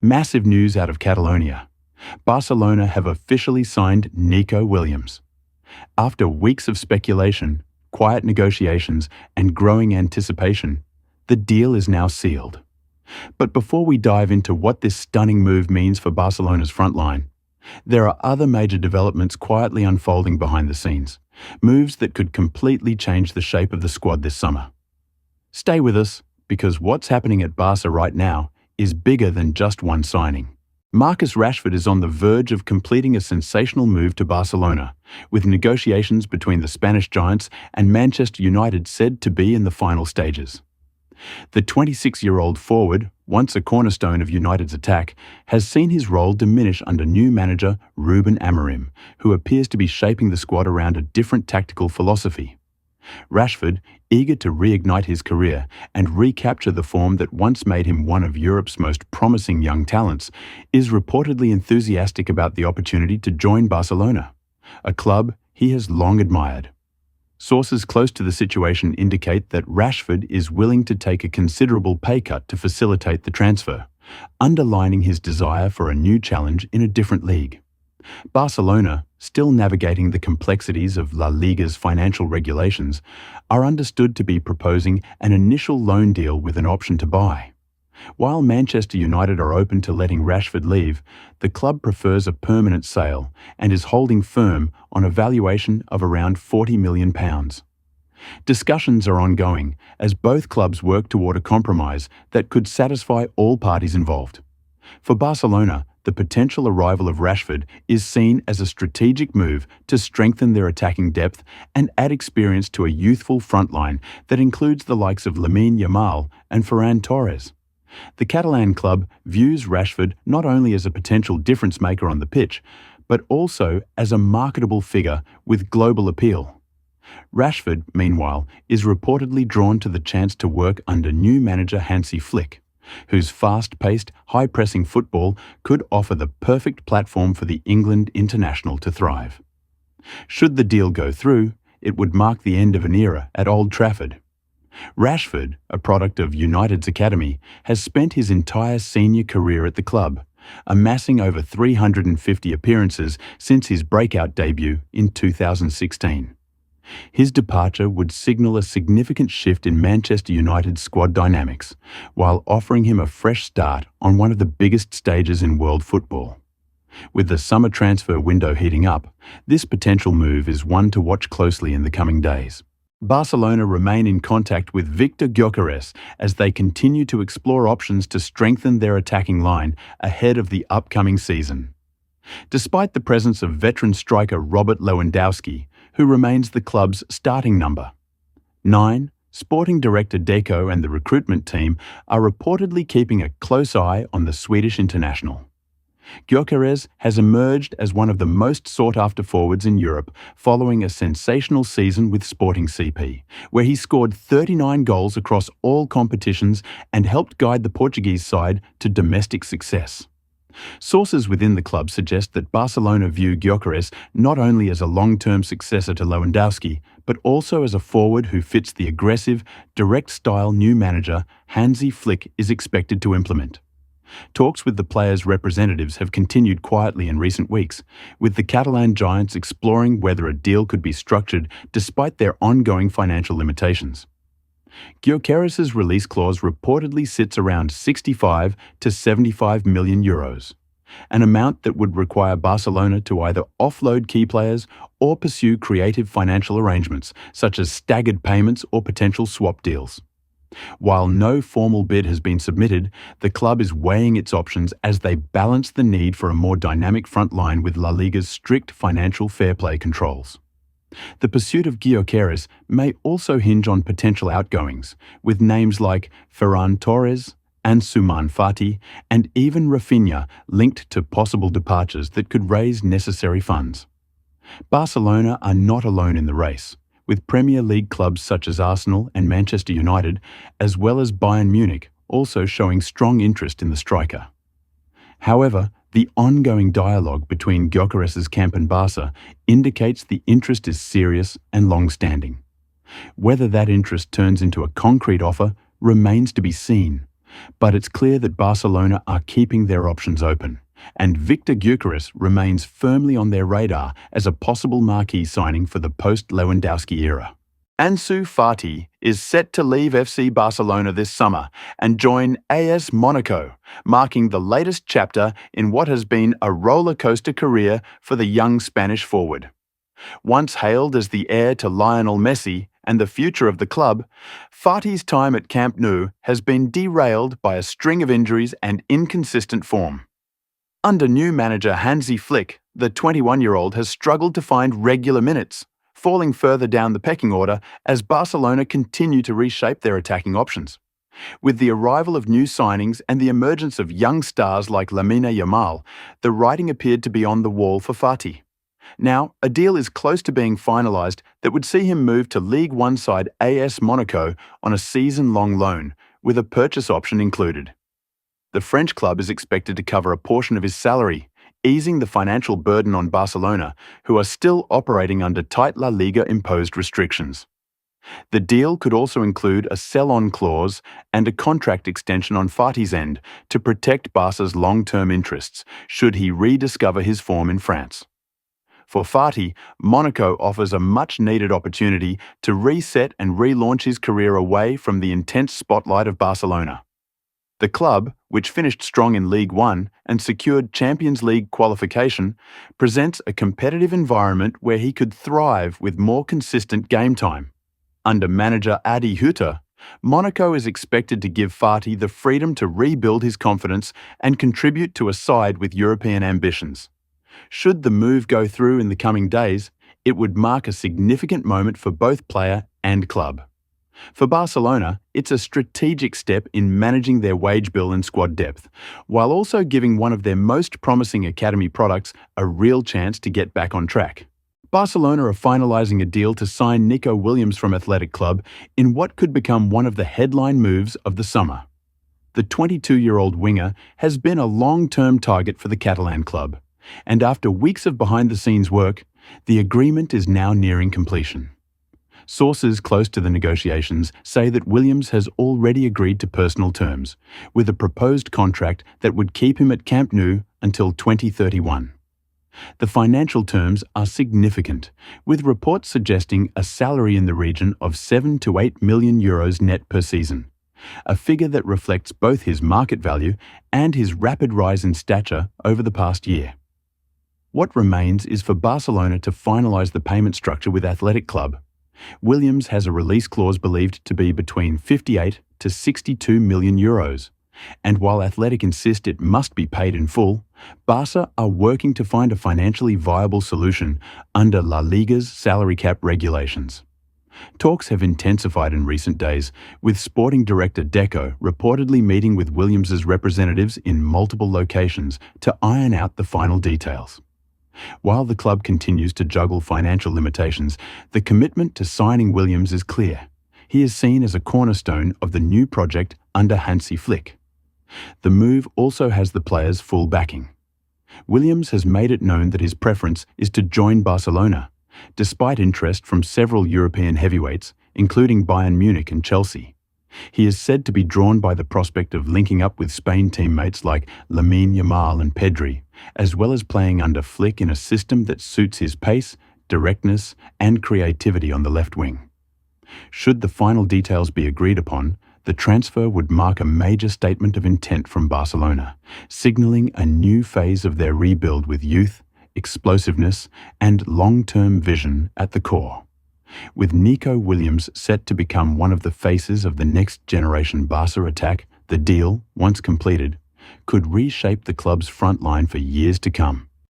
Massive news out of Catalonia. Barcelona have officially signed Nico Williams. After weeks of speculation, quiet negotiations, and growing anticipation, the deal is now sealed. But before we dive into what this stunning move means for Barcelona's frontline, there are other major developments quietly unfolding behind the scenes, moves that could completely change the shape of the squad this summer. Stay with us, because what's happening at Barca right now is bigger than just one signing. Marcus Rashford is on the verge of completing a sensational move to Barcelona, with negotiations between the Spanish giants and Manchester United said to be in the final stages. The 26-year-old forward, once a cornerstone of United's attack, has seen his role diminish under new manager Ruben Amorim, who appears to be shaping the squad around a different tactical philosophy. Rashford, eager to reignite his career and recapture the form that once made him one of Europe's most promising young talents, is reportedly enthusiastic about the opportunity to join Barcelona, a club he has long admired. Sources close to the situation indicate that Rashford is willing to take a considerable pay cut to facilitate the transfer, underlining his desire for a new challenge in a different league. Barcelona, still navigating the complexities of La Liga's financial regulations, are understood to be proposing an initial loan deal with an option to buy. While Manchester United are open to letting Rashford leave, the club prefers a permanent sale and is holding firm on a valuation of around £40 million. Discussions are ongoing as both clubs work toward a compromise that could satisfy all parties involved. For Barcelona, the potential arrival of Rashford is seen as a strategic move to strengthen their attacking depth and add experience to a youthful frontline that includes the likes of Lamine Yamal and Ferran Torres. The Catalan club views Rashford not only as a potential difference maker on the pitch, but also as a marketable figure with global appeal. Rashford, meanwhile, is reportedly drawn to the chance to work under new manager Hansi Flick, whose fast-paced, high-pressing football could offer the perfect platform for the England international to thrive. Should the deal go through, it would mark the end of an era at Old Trafford. Rashford, a product of United's academy, has spent his entire senior career at the club, amassing over 350 appearances since his breakout debut in 2016. His departure would signal a significant shift in Manchester United's squad dynamics, while offering him a fresh start on one of the biggest stages in world football. With the summer transfer window heating up, this potential move is one to watch closely in the coming days. Barcelona remain in contact with Victor Gyokeres as they continue to explore options to strengthen their attacking line ahead of the upcoming season. Despite the presence of veteran striker Robert Lewandowski, who remains the club's starting number 9, sporting director Deco and the recruitment team are reportedly keeping a close eye on the Swedish international. Gyokeres has emerged as one of the most sought-after forwards in Europe following a sensational season with Sporting CP, where he scored 39 goals across all competitions and helped guide the Portuguese side to domestic success. Sources within the club suggest that Barcelona view Gyokeres not only as a long-term successor to Lewandowski, but also as a forward who fits the aggressive, direct-style new manager Hansi Flick is expected to implement. Talks with the players' representatives have continued quietly in recent weeks, with the Catalan giants exploring whether a deal could be structured despite their ongoing financial limitations. Gyokeres' release clause reportedly sits around 65 to 75 million euros, an amount that would require Barcelona to either offload key players or pursue creative financial arrangements, such as staggered payments or potential swap deals. While no formal bid has been submitted, the club is weighing its options as they balance the need for a more dynamic front line with La Liga's strict financial fair play controls. The pursuit of Gyokeres may also hinge on potential outgoings, with names like Ferran Torres, Ansu Fati, and even Rafinha linked to possible departures that could raise necessary funds. Barcelona are not alone in the race, with Premier League clubs such as Arsenal and Manchester United, as well as Bayern Munich, also showing strong interest in the striker. However, the ongoing dialogue between Gyokeres' camp and Barca indicates the interest is serious and long-standing. Whether that interest turns into a concrete offer remains to be seen, But it's clear that Barcelona are keeping their options open, and Victor Gyokeres remains firmly on their radar as a possible marquee signing for the post-Lewandowski era. Ansu Fati is set to leave FC Barcelona this summer and join AS Monaco, marking the latest chapter in what has been a roller coaster career for the young Spanish forward. Once hailed as the heir to Lionel Messi and the future of the club, Fati's time at Camp Nou has been derailed by a string of injuries and inconsistent form. Under new manager Hansi Flick, the 21-year-old has struggled to find regular minutes, falling further down the pecking order as Barcelona continue to reshape their attacking options. With the arrival of new signings and the emergence of young stars like Lamine Yamal, the writing appeared to be on the wall for Fati. Now, a deal is close to being finalised that would see him move to League One side AS Monaco on a season-long loan, with a purchase option included. The French club is expected to cover a portion of his salary, easing the financial burden on Barcelona, who are still operating under tight La Liga-imposed restrictions. The deal could also include a sell-on clause and a contract extension on Fati's end to protect Barca's long-term interests, should he rediscover his form in France. For Fati, Monaco offers a much-needed opportunity to reset and relaunch his career away from the intense spotlight of Barcelona. The club, which finished strong in League One and secured Champions League qualification, presents a competitive environment where he could thrive with more consistent game time. Under manager Adi Hütter, Monaco is expected to give Fati the freedom to rebuild his confidence and contribute to a side with European ambitions. Should the move go through in the coming days, it would mark a significant moment for both player and club. For Barcelona, it's a strategic step in managing their wage bill and squad depth, while also giving one of their most promising academy products a real chance to get back on track. Barcelona are finalising a deal to sign Nico Williams from Athletic Club in what could become one of the headline moves of the summer. The 22-year-old winger has been a long-term target for the Catalan club, and after weeks of behind-the-scenes work, the agreement is now nearing completion. Sources close to the negotiations say that Williams has already agreed to personal terms, with a proposed contract that would keep him at Camp Nou until 2031. The financial terms are significant, with reports suggesting a salary in the region of 7 to 8 million euros net per season, a figure that reflects both his market value and his rapid rise in stature over the past year. What remains is for Barcelona to finalise the payment structure with Athletic Club. Williams has a release clause believed to be between 58 to 62 million euros, and while Athletic insist it must be paid in full, Barca are working to find a financially viable solution under La Liga's salary cap regulations. Talks have intensified in recent days, with sporting director Deco reportedly meeting with Williams's representatives in multiple locations to iron out the final details. While the club continues to juggle financial limitations, the commitment to signing Williams is clear. He is seen as a cornerstone of the new project under Hansi Flick. The move also has the player's full backing. Williams has made it known that his preference is to join Barcelona, despite interest from several European heavyweights, including Bayern Munich and Chelsea. He is said to be drawn by the prospect of linking up with Spain teammates like Lamine Yamal and Pedri, as well as playing under Flick in a system that suits his pace, directness, and creativity on the left wing. Should the final details be agreed upon, the transfer would mark a major statement of intent from Barcelona, signalling a new phase of their rebuild with youth, explosiveness, and long-term vision at the core. With Nico Williams set to become one of the faces of the next-generation Barca attack, the deal, once completed, could reshape the club's front line for years to come.